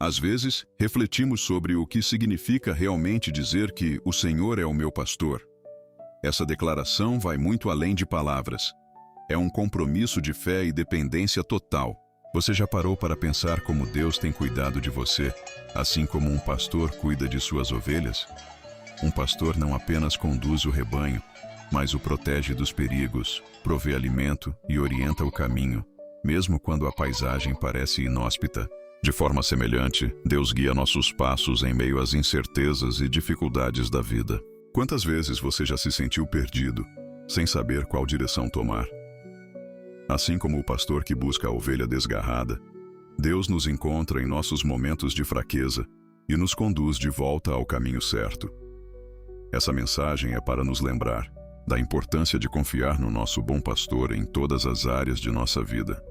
Às vezes, refletimos sobre o que significa realmente dizer que o Senhor é o meu pastor. Essa declaração vai muito além de palavras. É um compromisso de fé e dependência total. Você já parou para pensar como Deus tem cuidado de você, assim como um pastor cuida de suas ovelhas? Um pastor não apenas conduz o rebanho, mas o protege dos perigos, provê alimento e orienta o caminho, mesmo quando a paisagem parece inóspita. De forma semelhante, Deus guia nossos passos em meio às incertezas e dificuldades da vida. Quantas vezes você já se sentiu perdido, sem saber qual direção tomar? Assim como o pastor que busca a ovelha desgarrada, Deus nos encontra em nossos momentos de fraqueza e nos conduz de volta ao caminho certo. Essa mensagem é para nos lembrar da importância de confiar no nosso bom pastor em todas as áreas de nossa vida.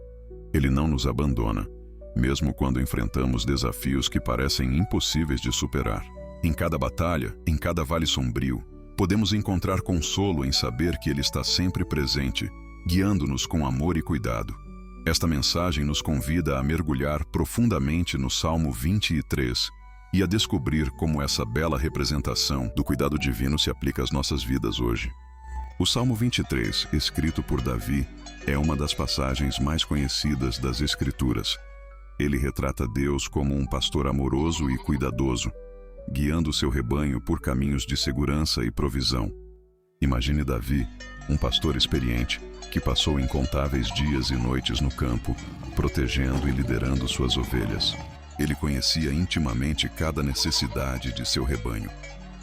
Ele não nos abandona, mesmo quando enfrentamos desafios que parecem impossíveis de superar. Em cada batalha, em cada vale sombrio, podemos encontrar consolo em saber que Ele está sempre presente, guiando-nos com amor e cuidado. Esta mensagem nos convida a mergulhar profundamente no Salmo 23 e a descobrir como essa bela representação do cuidado divino se aplica às nossas vidas hoje. O Salmo 23, escrito por Davi, é uma das passagens mais conhecidas das Escrituras. Ele retrata Deus como um pastor amoroso e cuidadoso, guiando seu rebanho por caminhos de segurança e provisão. Imagine Davi, um pastor experiente, que passou incontáveis dias e noites no campo, protegendo e liderando suas ovelhas. Ele conhecia intimamente cada necessidade de seu rebanho,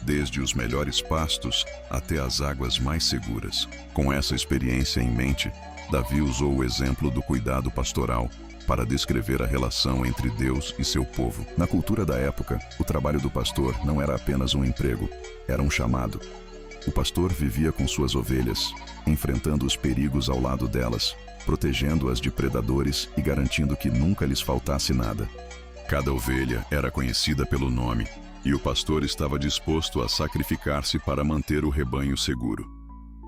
desde os melhores pastos até as águas mais seguras. Com essa experiência em mente, Davi usou o exemplo do cuidado pastoral para descrever a relação entre Deus e seu povo. Na cultura da época, o trabalho do pastor não era apenas um emprego, era um chamado. O pastor vivia com suas ovelhas, enfrentando os perigos ao lado delas, protegendo-as de predadores e garantindo que nunca lhes faltasse nada. Cada ovelha era conhecida pelo nome, e o pastor estava disposto a sacrificar-se para manter o rebanho seguro.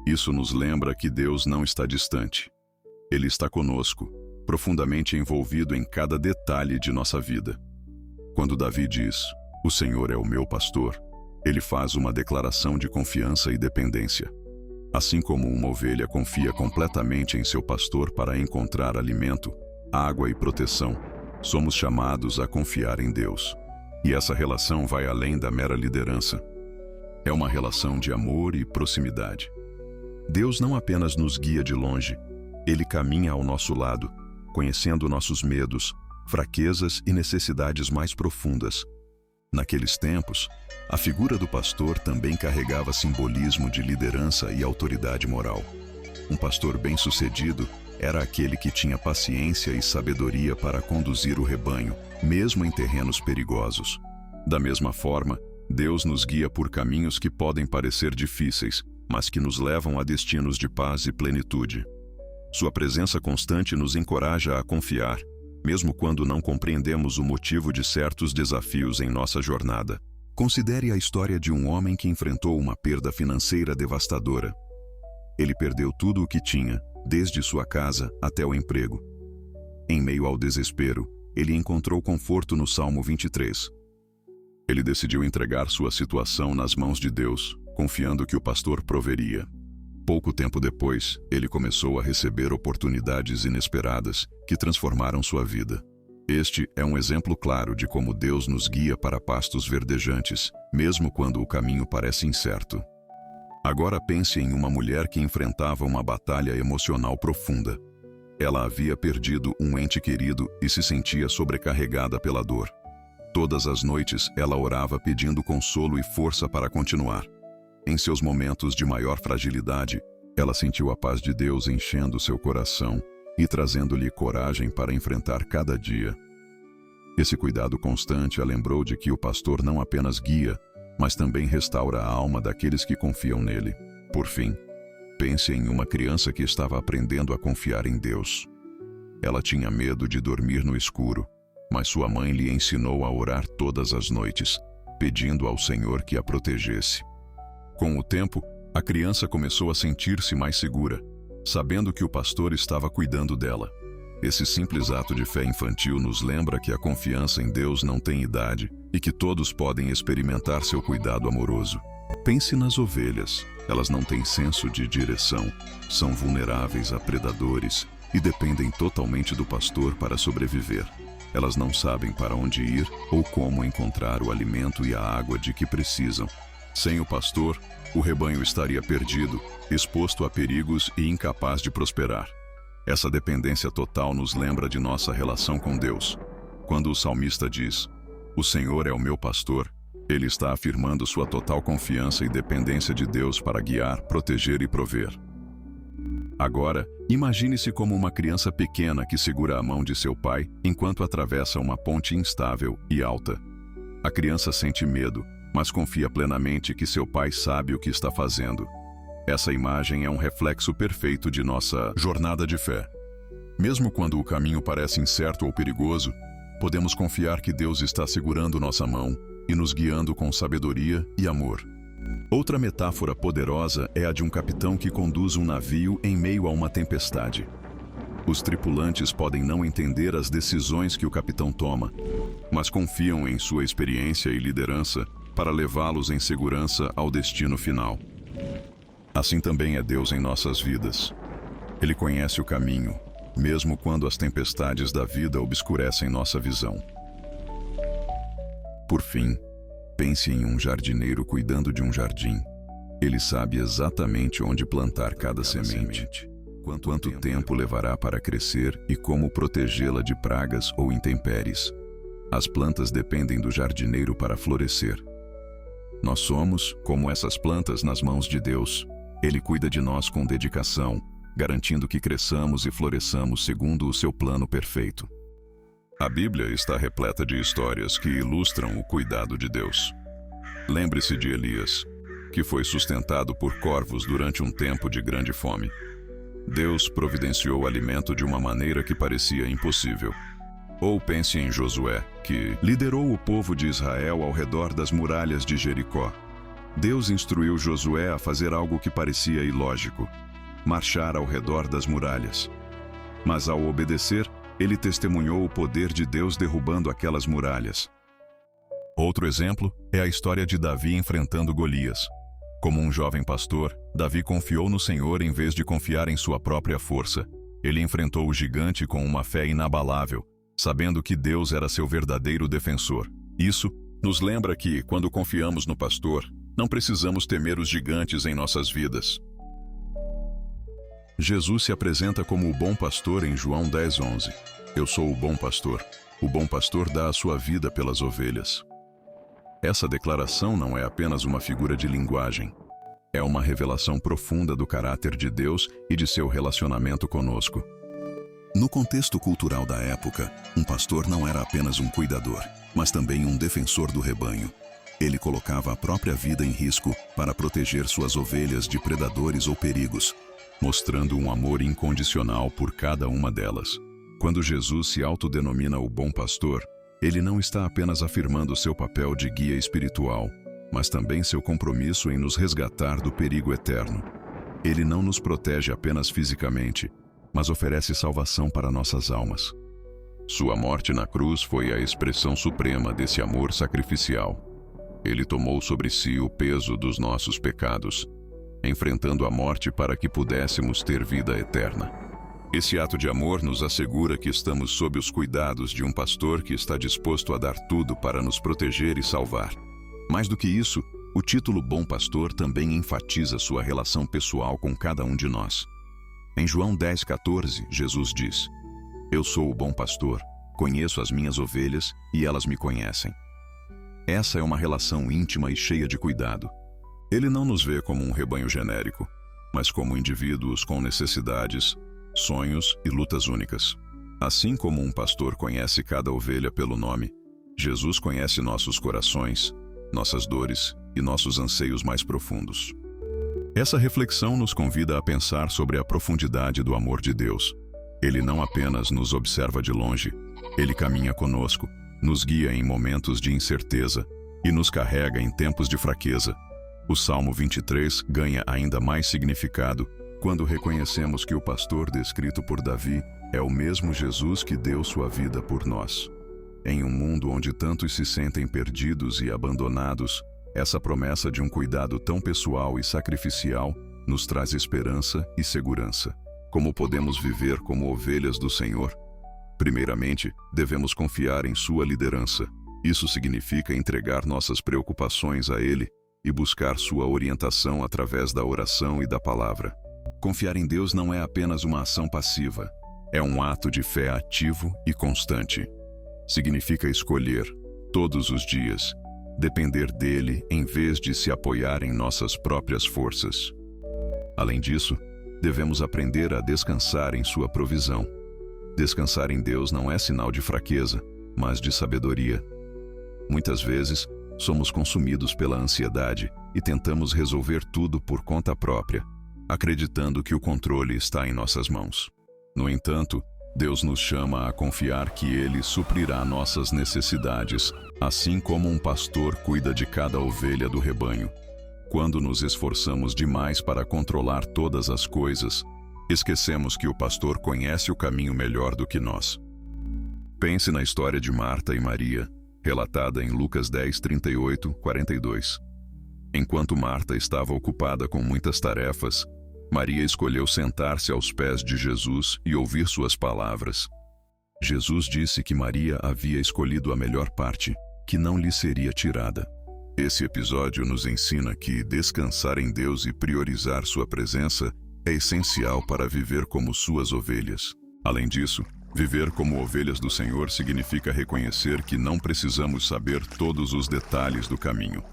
Isso nos lembra que Deus não está distante. Ele está conosco, profundamente envolvido em cada detalhe de nossa vida. Quando Davi diz, "O Senhor é o meu pastor", ele faz uma declaração de confiança e dependência. Assim como uma ovelha confia completamente em seu pastor para encontrar alimento, água e proteção, somos chamados a confiar em Deus. E essa relação vai além da mera liderança. É uma relação de amor e proximidade. Deus não apenas nos guia de longe, Ele caminha ao nosso lado, conhecendo nossos medos, fraquezas e necessidades mais profundas. Naqueles tempos, a figura do pastor também carregava simbolismo de liderança e autoridade moral. Um pastor bem-sucedido era aquele que tinha paciência e sabedoria para conduzir o rebanho, mesmo em terrenos perigosos. Da mesma forma, Deus nos guia por caminhos que podem parecer difíceis, mas que nos levam a destinos de paz e plenitude. Sua presença constante nos encoraja a confiar, mesmo quando não compreendemos o motivo de certos desafios em nossa jornada. Considere a história de um homem que enfrentou uma perda financeira devastadora. Ele perdeu tudo o que tinha, desde sua casa até o emprego. Em meio ao desespero, ele encontrou conforto no Salmo 23. Ele decidiu entregar sua situação nas mãos de Deus, confiando que o pastor proveria. Pouco tempo depois, ele começou a receber oportunidades inesperadas que transformaram sua vida. Este é um exemplo claro de como Deus nos guia para pastos verdejantes, mesmo quando o caminho parece incerto. Agora pense em uma mulher que enfrentava uma batalha emocional profunda. Ela havia perdido um ente querido e se sentia sobrecarregada pela dor. Todas as noites, ela orava pedindo consolo e força para continuar. Em seus momentos de maior fragilidade, ela sentiu a paz de Deus enchendo seu coração e trazendo-lhe coragem para enfrentar cada dia. Esse cuidado constante a lembrou de que o pastor não apenas guia, mas também restaura a alma daqueles que confiam nele. Por fim, pense em uma criança que estava aprendendo a confiar em Deus. Ela tinha medo de dormir no escuro, mas sua mãe lhe ensinou a orar todas as noites, pedindo ao Senhor que a protegesse. Com o tempo, a criança começou a sentir-se mais segura, sabendo que o pastor estava cuidando dela. Esse simples ato de fé infantil nos lembra que a confiança em Deus não tem idade e que todos podem experimentar seu cuidado amoroso. Pense nas ovelhas. Elas não têm senso de direção, são vulneráveis a predadores e dependem totalmente do pastor para sobreviver. Elas não sabem para onde ir ou como encontrar o alimento e a água de que precisam. Sem o pastor, o rebanho estaria perdido, exposto a perigos e incapaz de prosperar. Essa dependência total nos lembra de nossa relação com Deus. Quando o salmista diz, "O Senhor é o meu pastor", ele está afirmando sua total confiança e dependência de Deus para guiar, proteger e prover. Agora, imagine-se como uma criança pequena que segura a mão de seu pai enquanto atravessa uma ponte instável e alta. A criança sente medo, mas confia plenamente que seu pai sabe o que está fazendo. Essa imagem é um reflexo perfeito de nossa jornada de fé. Mesmo quando o caminho parece incerto ou perigoso, podemos confiar que Deus está segurando nossa mão e nos guiando com sabedoria e amor. Outra metáfora poderosa é a de um capitão que conduz um navio em meio a uma tempestade. Os tripulantes podem não entender as decisões que o capitão toma, mas confiam em sua experiência e liderança para levá-los em segurança ao destino final. Assim também é Deus em nossas vidas. Ele conhece o caminho, mesmo quando as tempestades da vida obscurecem nossa visão. Por fim, pense em um jardineiro cuidando de um jardim. Ele sabe exatamente onde plantar cada semente, quanto tempo levará para crescer e como protegê-la de pragas ou intempéries. As plantas dependem do jardineiro para florescer. Nós somos, como essas plantas nas mãos de Deus. Ele cuida de nós com dedicação, garantindo que cresçamos e floresçamos segundo o seu plano perfeito. A Bíblia está repleta de histórias que ilustram o cuidado de Deus. Lembre-se de Elias, que foi sustentado por corvos durante um tempo de grande fome. Deus providenciou alimento de uma maneira que parecia impossível. Ou pense em Josué, que liderou o povo de Israel ao redor das muralhas de Jericó. Deus instruiu Josué a fazer algo que parecia ilógico: marchar ao redor das muralhas. Mas ao obedecer, ele testemunhou o poder de Deus derrubando aquelas muralhas. Outro exemplo é a história de Davi enfrentando Golias. Como um jovem pastor, Davi confiou no Senhor em vez de confiar em sua própria força. Ele enfrentou o gigante com uma fé inabalável, sabendo que Deus era seu verdadeiro defensor. Isso nos lembra que, quando confiamos no pastor, não precisamos temer os gigantes em nossas vidas. Jesus se apresenta como o bom pastor em João 10:11. Eu sou o bom pastor. O bom pastor dá a sua vida pelas ovelhas. Essa declaração não é apenas uma figura de linguagem. É uma revelação profunda do caráter de Deus e de seu relacionamento conosco. No contexto cultural da época, um pastor não era apenas um cuidador, mas também um defensor do rebanho. Ele colocava a própria vida em risco para proteger suas ovelhas de predadores ou perigos, mostrando um amor incondicional por cada uma delas. Quando Jesus se autodenomina o bom pastor, ele não está apenas afirmando seu papel de guia espiritual, mas também seu compromisso em nos resgatar do perigo eterno. Ele não nos protege apenas fisicamente, mas oferece salvação para nossas almas. Sua morte na cruz foi a expressão suprema desse amor sacrificial. Ele tomou sobre si o peso dos nossos pecados, enfrentando a morte para que pudéssemos ter vida eterna. Esse ato de amor nos assegura que estamos sob os cuidados de um pastor que está disposto a dar tudo para nos proteger e salvar. Mais do que isso, o título Bom Pastor também enfatiza sua relação pessoal com cada um de nós. Em João 10:14, Jesus diz: Eu sou o bom pastor, conheço as minhas ovelhas e elas me conhecem. Essa é uma relação íntima e cheia de cuidado. Ele não nos vê como um rebanho genérico, mas como indivíduos com necessidades, sonhos e lutas únicas. Assim como um pastor conhece cada ovelha pelo nome, Jesus conhece nossos corações, nossas dores e nossos anseios mais profundos. Essa reflexão nos convida a pensar sobre a profundidade do amor de Deus. Ele não apenas nos observa de longe, ele caminha conosco, nos guia em momentos de incerteza e nos carrega em tempos de fraqueza. O Salmo 23 ganha ainda mais significado Quando reconhecemos que o pastor descrito por Davi é o mesmo Jesus que deu sua vida por nós. Em um mundo onde tantos se sentem perdidos e abandonados, essa promessa de um cuidado tão pessoal e sacrificial nos traz esperança e segurança. Como podemos viver como ovelhas do Senhor? Primeiramente, devemos confiar em sua liderança. Isso significa entregar nossas preocupações a Ele e buscar sua orientação através da oração e da palavra. Confiar em Deus não é apenas uma ação passiva, é um ato de fé ativo e constante. Significa escolher, todos os dias, depender dele em vez de se apoiar em nossas próprias forças. Além disso, devemos aprender a descansar em sua provisão. Descansar em Deus não é sinal de fraqueza, mas de sabedoria. Muitas vezes, somos consumidos pela ansiedade e tentamos resolver tudo por conta própria, acreditando que o controle está em nossas mãos. No entanto, Deus nos chama a confiar que Ele suprirá nossas necessidades, assim como um pastor cuida de cada ovelha do rebanho. Quando nos esforçamos demais para controlar todas as coisas, esquecemos que o pastor conhece o caminho melhor do que nós. Pense na história de Marta e Maria, relatada em Lucas 10, 38, 42. Enquanto Marta estava ocupada com muitas tarefas, Maria escolheu sentar-se aos pés de Jesus e ouvir suas palavras. Jesus disse que Maria havia escolhido a melhor parte, que não lhe seria tirada. Esse episódio nos ensina que descansar em Deus e priorizar sua presença é essencial para viver como suas ovelhas. Além disso, viver como ovelhas do Senhor significa reconhecer que não precisamos saber todos os detalhes do caminho.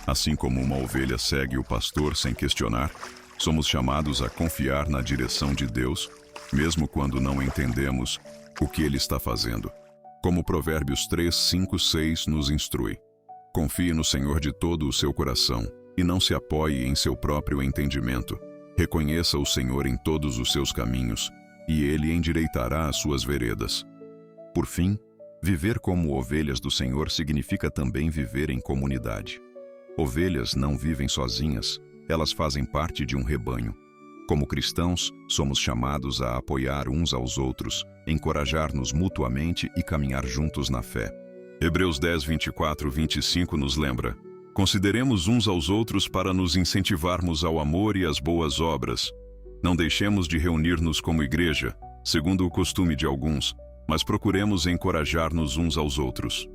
Assim como uma ovelha segue o pastor sem questionar, somos chamados a confiar na direção de Deus, mesmo quando não entendemos o que Ele está fazendo. Como Provérbios 3, 5, 6 nos instrui. Confie no Senhor de todo o seu coração e não se apoie em seu próprio entendimento. Reconheça o Senhor em todos os seus caminhos e Ele endireitará as suas veredas. Por fim, viver como ovelhas do Senhor significa também viver em comunidade. Ovelhas não vivem sozinhas, elas fazem parte de um rebanho. Como cristãos, somos chamados a apoiar uns aos outros, encorajar-nos mutuamente e caminhar juntos na fé. Hebreus 10, 24, 25 nos lembra: consideremos uns aos outros para nos incentivarmos ao amor e às boas obras. Não deixemos de reunir-nos como igreja, segundo o costume de alguns, mas procuremos encorajar-nos uns aos outros.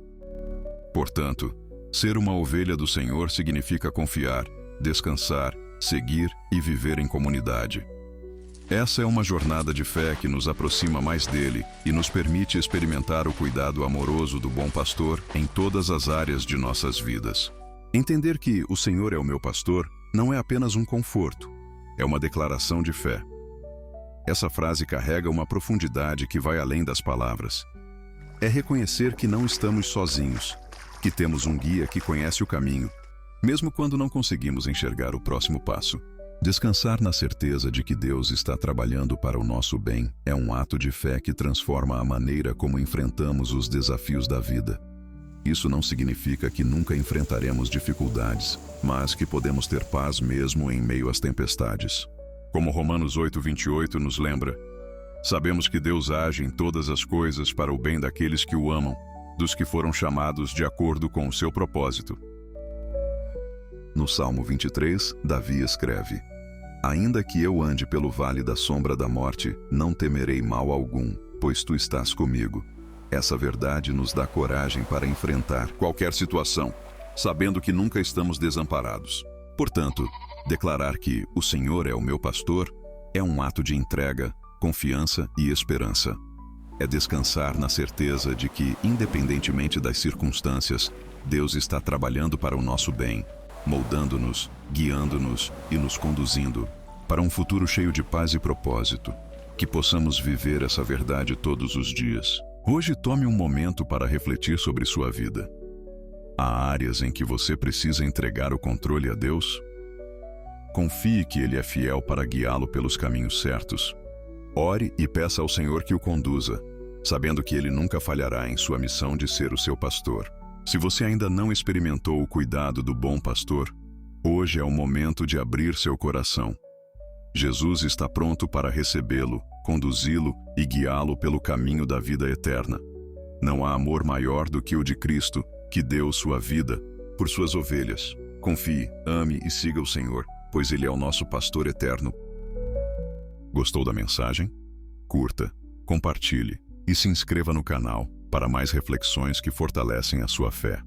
Portanto, ser uma ovelha do Senhor significa confiar, descansar, seguir e viver em comunidade. Essa é uma jornada de fé que nos aproxima mais dele e nos permite experimentar o cuidado amoroso do bom pastor em todas as áreas de nossas vidas. Entender que o Senhor é o meu pastor não é apenas um conforto, é uma declaração de fé. Essa frase carrega uma profundidade que vai além das palavras. É reconhecer que não estamos sozinhos, que temos um guia que conhece o caminho, mesmo quando não conseguimos enxergar o próximo passo. Descansar na certeza de que Deus está trabalhando para o nosso bem é um ato de fé que transforma a maneira como enfrentamos os desafios da vida. Isso não significa que nunca enfrentaremos dificuldades, mas que podemos ter paz mesmo em meio às tempestades. Como Romanos 8, 28 nos lembra, sabemos que Deus age em todas as coisas para o bem daqueles que o amam, dos que foram chamados de acordo com o seu propósito. No Salmo 23, Davi escreve: ainda que eu ande pelo vale da sombra da morte, não temerei mal algum, pois tu estás comigo. Essa verdade nos dá coragem para enfrentar qualquer situação, sabendo que nunca estamos desamparados. Portanto, declarar que o Senhor é o meu pastor é um ato de entrega, confiança e esperança. É descansar na certeza de que, independentemente das circunstâncias, Deus está trabalhando para o nosso bem, moldando-nos, guiando-nos e nos conduzindo para um futuro cheio de paz e propósito. Que possamos viver essa verdade todos os dias. Hoje tome um momento para refletir sobre sua vida. Há áreas em que você precisa entregar o controle a Deus? Confie que Ele é fiel para guiá-lo pelos caminhos certos. Ore e peça ao Senhor que o conduza, sabendo que Ele nunca falhará em sua missão de ser o seu pastor. Se você ainda não experimentou o cuidado do bom pastor, hoje é o momento de abrir seu coração. Jesus está pronto para recebê-lo, conduzi-lo e guiá-lo pelo caminho da vida eterna. Não há amor maior do que o de Cristo, que deu sua vida por suas ovelhas. Confie, ame e siga o Senhor, pois Ele é o nosso pastor eterno. Gostou da mensagem? Curta, compartilhe e se inscreva no canal para mais reflexões que fortalecem a sua fé.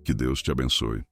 Que Deus te abençoe.